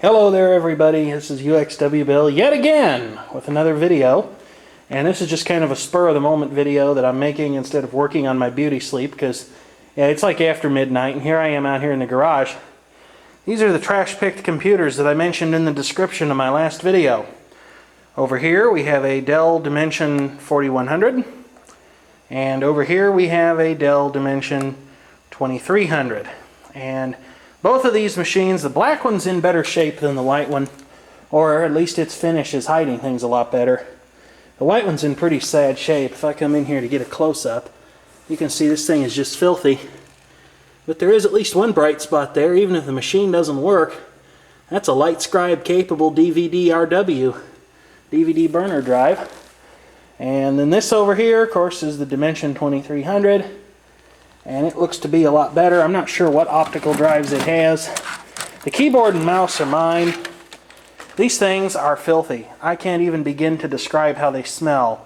Hello there everybody, this is uxwbill yet again with another video, and this is just kind of a spur of the moment video that I'm making instead of working on my beauty sleep because it's like after midnight and here I am out here in the garage. These are the Trashpicked computers that I mentioned in the description of my last video. Over here we have a Dell Dimension 4100 and over here we have a Dell Dimension 2300, and both of these machines, the black one's in better shape than the white one, or at least its finish is hiding things a lot better. The white one's in pretty sad shape. If I come in here to get a close-up, you can see this thing is just filthy. But there is at least one bright spot there, even if the machine doesn't work. That's a LightScribe capable DVD-RW, DVD burner drive. And then this over here, of course, is the Dimension 2300. And it looks to be a lot better. I'm not sure what optical drives it has. The keyboard and mouse are mine. These things are filthy. I can't even begin to describe how they smell.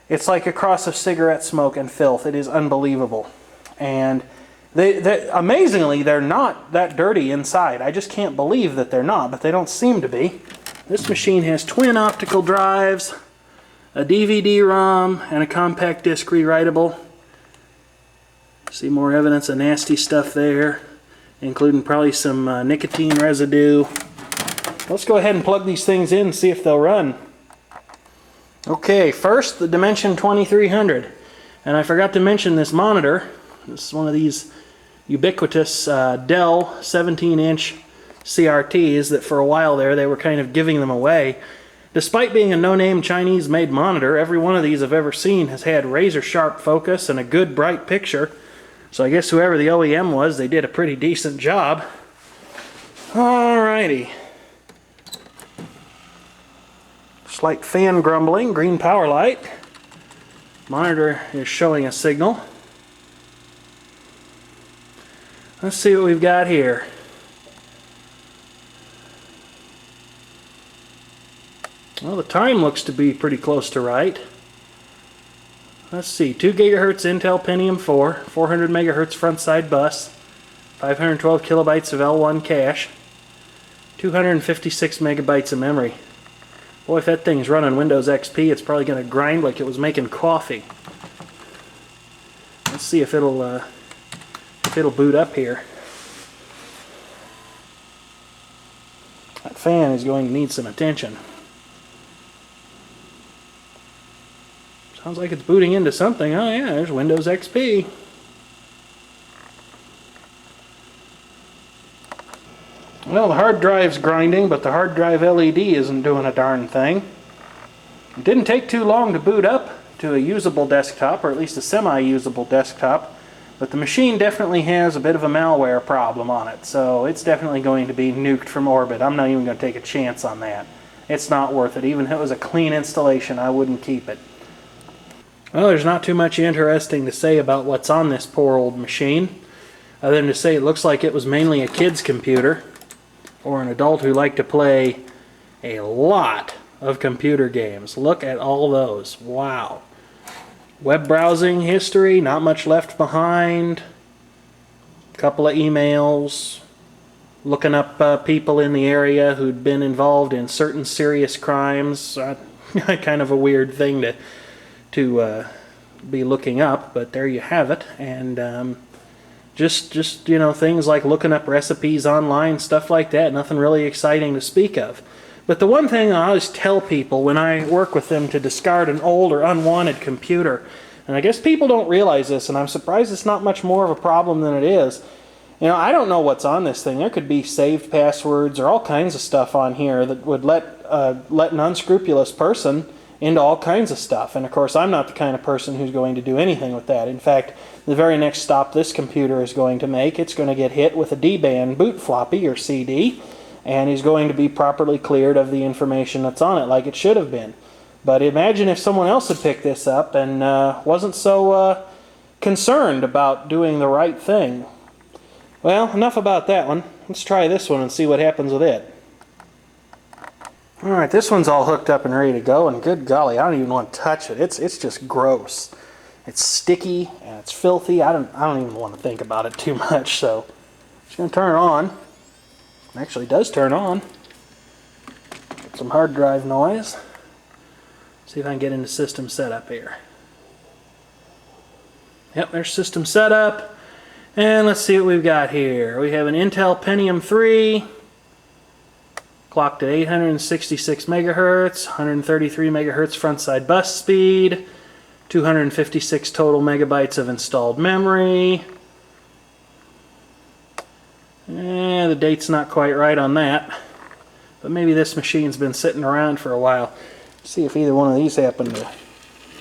It's like a cross of cigarette smoke and filth. It is unbelievable. And amazingly, they're not that dirty inside. I just can't believe that they're not, but they don't seem to be. This machine has twin optical drives, a DVD-ROM, and a compact disc rewritable. See more evidence of nasty stuff there, including probably some nicotine residue. Let's go ahead and plug these things in and see if they'll run. Okay, first the Dimension 2300. And I forgot to mention this monitor. This is one of these ubiquitous Dell 17-inch CRTs that for a while there they were kind of giving them away. Despite being a no-name Chinese-made monitor, every one of these I've ever seen has had razor-sharp focus and a good bright picture. So I guess whoever the OEM was, they did a pretty decent job. Alrighty. Slight fan grumbling, green power light. Monitor is showing a signal. Let's see what we've got here. Well, the time looks to be pretty close to right. Let's see, 2 GHz Intel Pentium 4, 400 MHz front side bus, 512 kilobytes of L1 cache, 256 megabytes of memory. Boy, if that thing's running Windows XP, it's probably going to grind like it was making coffee. Let's see if it'll boot up here. That fan is going to need some attention. Sounds like it's booting into something. Oh yeah, there's Windows XP. Well, the hard drive's grinding, but the hard drive LED isn't doing a darn thing. It didn't take too long to boot up to a usable desktop, or at least a semi-usable desktop, but the machine definitely has a bit of a malware problem on it, so it's definitely going to be nuked from orbit. I'm not even going to take a chance on that. It's not worth it. Even if it was a clean installation, I wouldn't keep it. Well, there's not too much interesting to say about what's on this poor old machine, other than to say it looks like it was mainly a kid's computer, or an adult who liked to play a lot of computer games. Look at all those. Wow. Web browsing history, not much left behind. Couple of emails. Looking up people in the area who'd been involved in certain serious crimes. Kind of a weird thing to be looking up, but there you have it. And just you know, things like looking up recipes online, stuff like that. Nothing really exciting to speak of. But the one thing I always tell people when I work with them to discard an old or unwanted computer, and I guess people don't realize this, and I'm surprised it's not much more of a problem than it is. You know, I don't know what's on this thing. There could be saved passwords or all kinds of stuff on here that would let an unscrupulous person into all kinds of stuff. And of course, I'm not the kind of person who's going to do anything with that. In fact, the very next stop this computer is going to make, it's going to get hit with a D-band boot floppy or CD, and is going to be properly cleared of the information that's on it like it should have been. But imagine if someone else had picked this up and wasn't so concerned about doing the right thing. Well, enough about that one. Let's try this one and see what happens with it. Alright, this one's all hooked up and ready to go, and good golly, I don't even want to touch it. It's just gross. It's sticky and it's filthy. I don't even want to think about it too much, so I'm just going to turn it on. Actually does turn on. Get some hard drive noise. See if I can get into system setup here. Yep, there's system setup. And let's see what we've got here. We have an Intel Pentium 3, clocked at 866 megahertz, 133 megahertz front side bus speed, 256 total megabytes of installed memory. The date's not quite right on that, but maybe this machine's been sitting around for a while. See if either one of these happened to...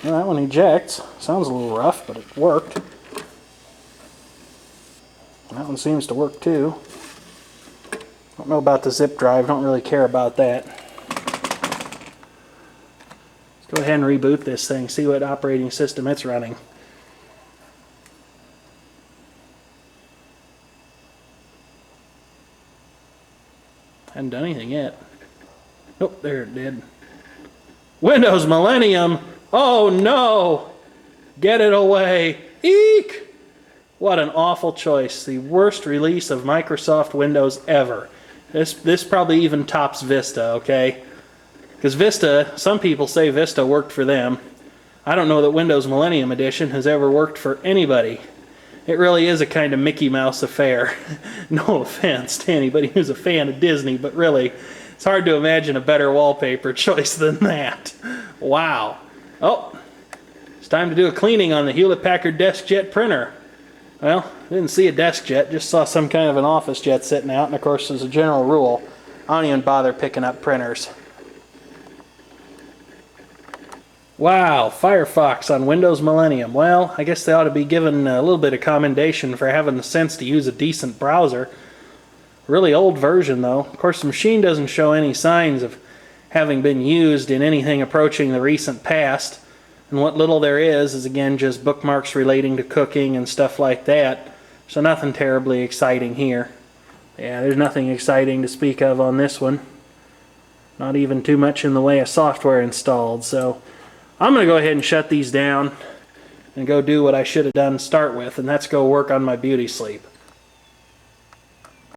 Well, that one ejects. Sounds a little rough, but it worked. That one seems to work too. Don't know about the zip drive, don't really care about that. Let's go ahead and reboot this thing, see what operating system it's running. Hadn't done anything yet. Oh, there it did. Windows Millennium! Oh no! Get it away! Eek! What an awful choice. The worst release of Microsoft Windows ever. This probably even tops Vista, okay? Because Vista, some people say Vista worked for them. I don't know that Windows Millennium Edition has ever worked for anybody. It really is a kind of Mickey Mouse affair. No offense to anybody who's a fan of Disney, but really, it's hard to imagine a better wallpaper choice than that. Wow. Oh, it's time to do a cleaning on the Hewlett-Packard DeskJet printer. Well, didn't see a DeskJet, just saw some kind of an office jet sitting out, and of course, as a general rule, I don't even bother picking up printers. Wow, Firefox on Windows Millennium. Well, I guess they ought to be given a little bit of commendation for having the sense to use a decent browser. Really old version, though. Of course, the machine doesn't show any signs of having been used in anything approaching the recent past. And what little there is again just bookmarks relating to cooking and stuff like that. So nothing terribly exciting here. Yeah, there's nothing exciting to speak of on this one. Not even too much in the way of software installed. So I'm going to go ahead and shut these down and go do what I should have done to start with, and that's go work on my beauty sleep.